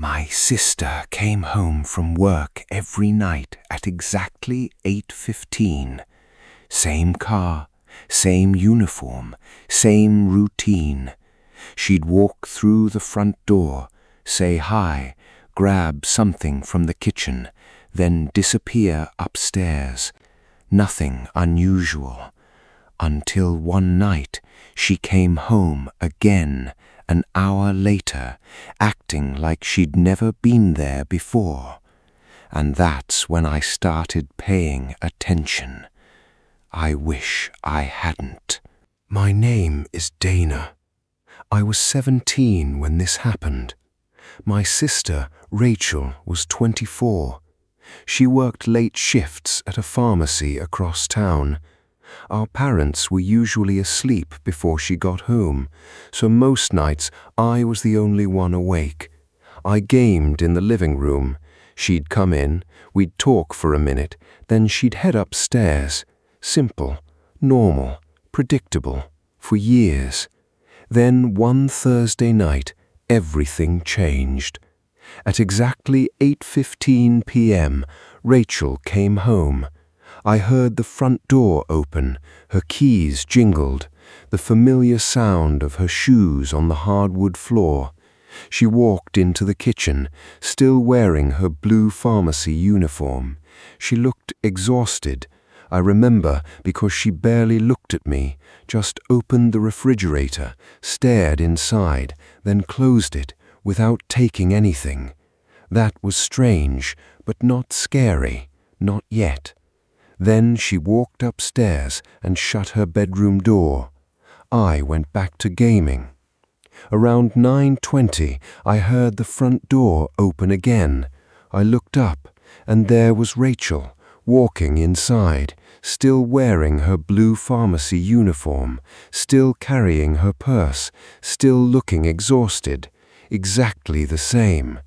My sister came home from work every night at exactly 8:15. Same car, same uniform, same routine. She'd walk through the front door, say hi, grab something from the kitchen, then disappear upstairs. Nothing unusual. Until one night she came home again an hour later, acting like she'd never been there before. And that's when I started paying attention. I wish I hadn't. My name is Dana. I was 17 when this happened. My sister, Rachel, was 24. She worked late shifts at a pharmacy across town. Our parents were usually asleep before she got home, so most nights I was the only one awake. I gamed in the living room. She'd come in, we'd talk for a minute, then she'd head upstairs. Simple, normal, predictable, for years. Then one Thursday night, everything changed. At exactly 8:15 p.m., Rachel came home. I heard the front door open, her keys jingled, the familiar sound of her shoes on the hardwood floor. She walked into the kitchen, still wearing her blue pharmacy uniform. She looked exhausted. I remember because she barely looked at me, just opened the refrigerator, stared inside, then closed it without taking anything. That was strange, but not scary, not yet. Then she walked upstairs and shut her bedroom door. I went back to gaming. Around 9:20, I heard the front door open again. I looked up, and there was Rachel, walking inside, still wearing her blue pharmacy uniform, still carrying her purse, still looking exhausted, exactly the same.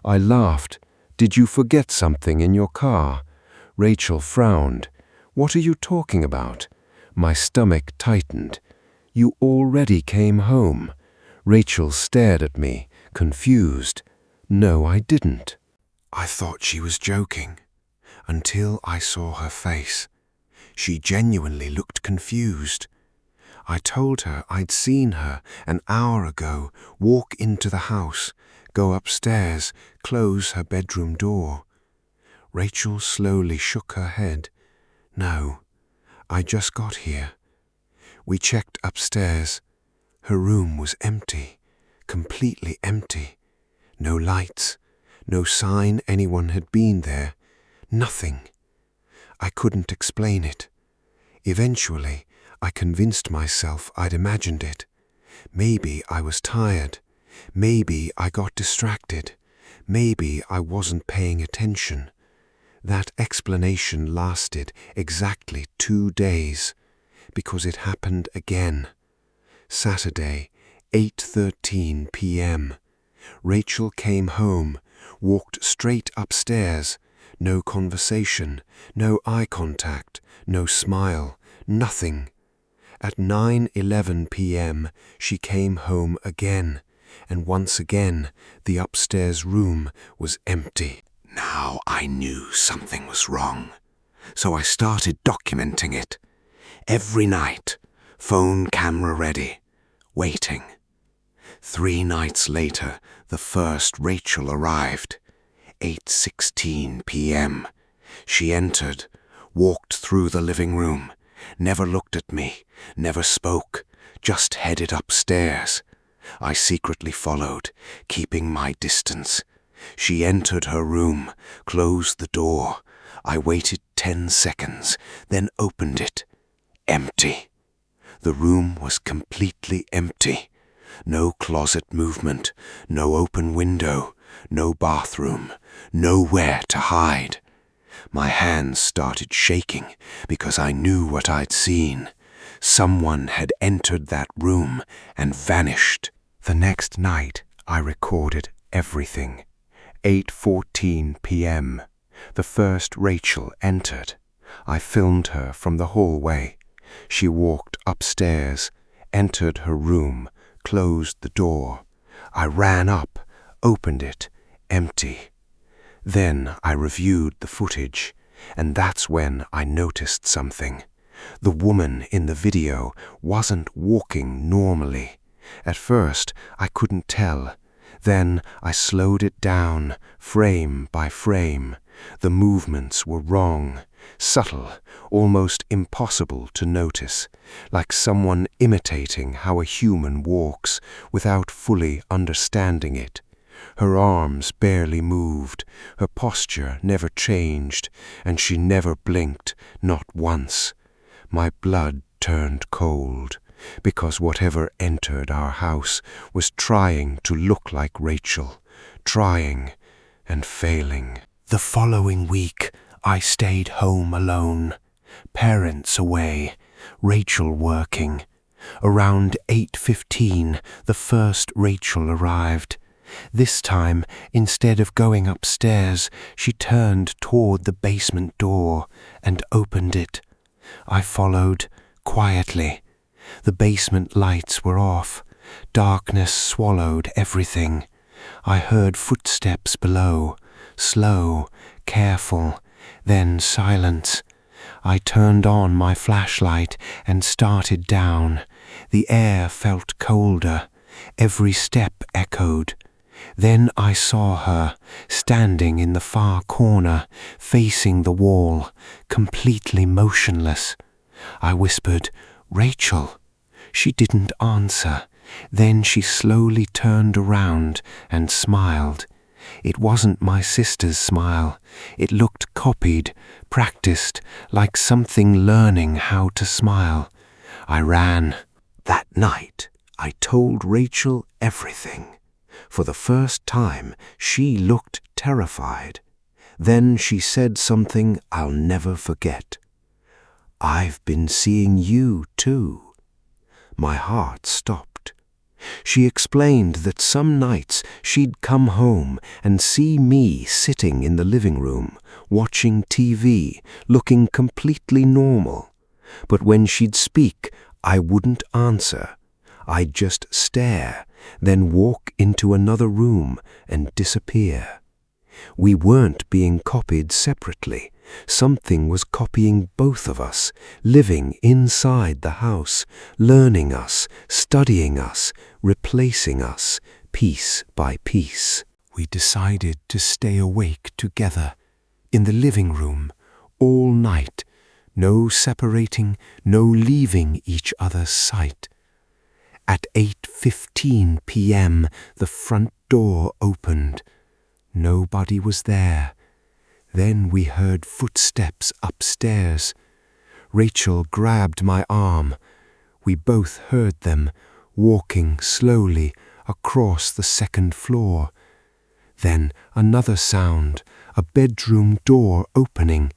I laughed. "Did you forget something in your car?" Rachel frowned. "What are you talking about?" My stomach tightened. "You already came home." Rachel stared at me, confused. "No, I didn't." I thought she was joking, until I saw her face. She genuinely looked confused. I told her I'd seen her an hour ago walk into the house, go upstairs, close her bedroom door. Rachel slowly shook her head. "No, I just got here." We checked upstairs. Her room was empty, completely empty. No lights, no sign anyone had been there, nothing. I couldn't explain it. Eventually, I convinced myself I'd imagined it. Maybe I was tired. Maybe I got distracted. Maybe I wasn't paying attention. That explanation lasted exactly 2 days, because it happened again. Saturday, 8:13 p.m. Rachel came home, walked straight upstairs. No conversation, no eye contact, no smile, nothing. At 9:11 p.m. she came home again, and once again the upstairs room was empty. Now I knew something was wrong, so I started documenting it. Every night, phone camera ready, waiting. 3 nights later, the first Rachel arrived. 8:16 p.m. She entered, walked through the living room, never looked at me, never spoke, just headed upstairs. I secretly followed, keeping my distance. She entered her room, closed the door. I waited 10 seconds, then opened it. Empty. The room was completely empty. No closet movement, no open window, no bathroom, nowhere to hide. My hands started shaking because I knew what I'd seen. Someone had entered that room and vanished. The next night, I recorded everything. 8:14 p.m. The first Rachel entered. I filmed her from the hallway. She walked upstairs, entered her room, closed the door. I ran up, opened it. empty. Then I reviewed the footage, and that's when I noticed something. The woman in the video wasn't walking normally. At first, I couldn't tell. Then I slowed it down, frame by frame. The movements were wrong, subtle, almost impossible to notice, like someone imitating how a human walks without fully understanding it. Her arms barely moved, her posture never changed, and she never blinked, not once. My blood turned cold, because whatever entered our house was trying to look like Rachel, trying and failing. The following week, I stayed home alone, parents away, Rachel working. Around 8:15, the first Rachel arrived. This time, instead of going upstairs, she turned toward the basement door and opened it. I followed, quietly. The basement lights were off. Darkness swallowed everything. I heard footsteps below, slow, careful, then silence. I turned on my flashlight and started down. The air felt colder. Every step echoed. Then I saw her, standing in the far corner, facing the wall, completely motionless. I whispered, "Rachel." She didn't answer. Then she slowly turned around and smiled. It wasn't my sister's smile. It looked copied, practiced, like something learning how to smile. I ran. That night, I told Rachel everything. For the first time, she looked terrified. Then she said something I'll never forget. "I've been seeing you too." My heart stopped. She explained that some nights she'd come home and see me sitting in the living room, watching TV, looking completely normal. But when she'd speak, I wouldn't answer. I'd just stare, then walk into another room and disappear. We weren't being copied separately. Something was copying both of us, living inside the house, learning us, studying us, replacing us, piece by piece. We decided to stay awake together, in the living room, all night. No separating, no leaving each other's sight. At 8:15 p.m., the front door opened. Nobody was there. Then we heard footsteps upstairs. Rachel grabbed my arm. We both heard them, walking slowly across the second floor. Then another sound, a bedroom door opening.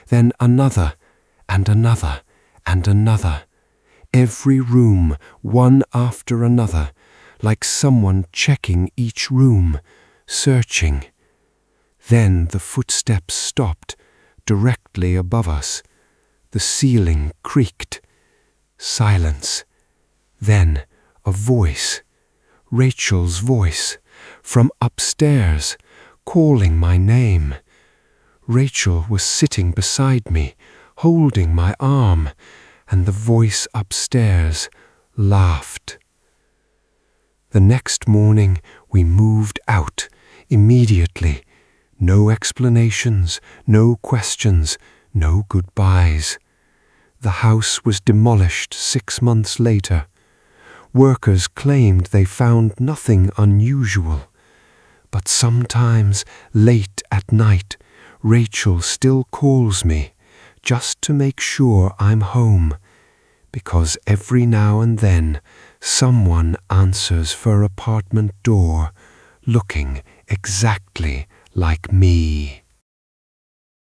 Then another, and another, and another. Every room, one after another, like someone checking each room, searching. Then the footsteps stopped, directly above us. The ceiling creaked. Silence. Then a voice, Rachel's voice, from upstairs, calling my name. Rachel was sitting beside me, holding my arm, and the voice upstairs laughed. The next morning we moved out, immediately. No explanations, no questions, no goodbyes. The house was demolished 6 months later. Workers claimed they found nothing unusual. But sometimes, late at night, Rachel still calls me, just to make sure I'm home, because every now and then someone answers her apartment door, looking exactly like me.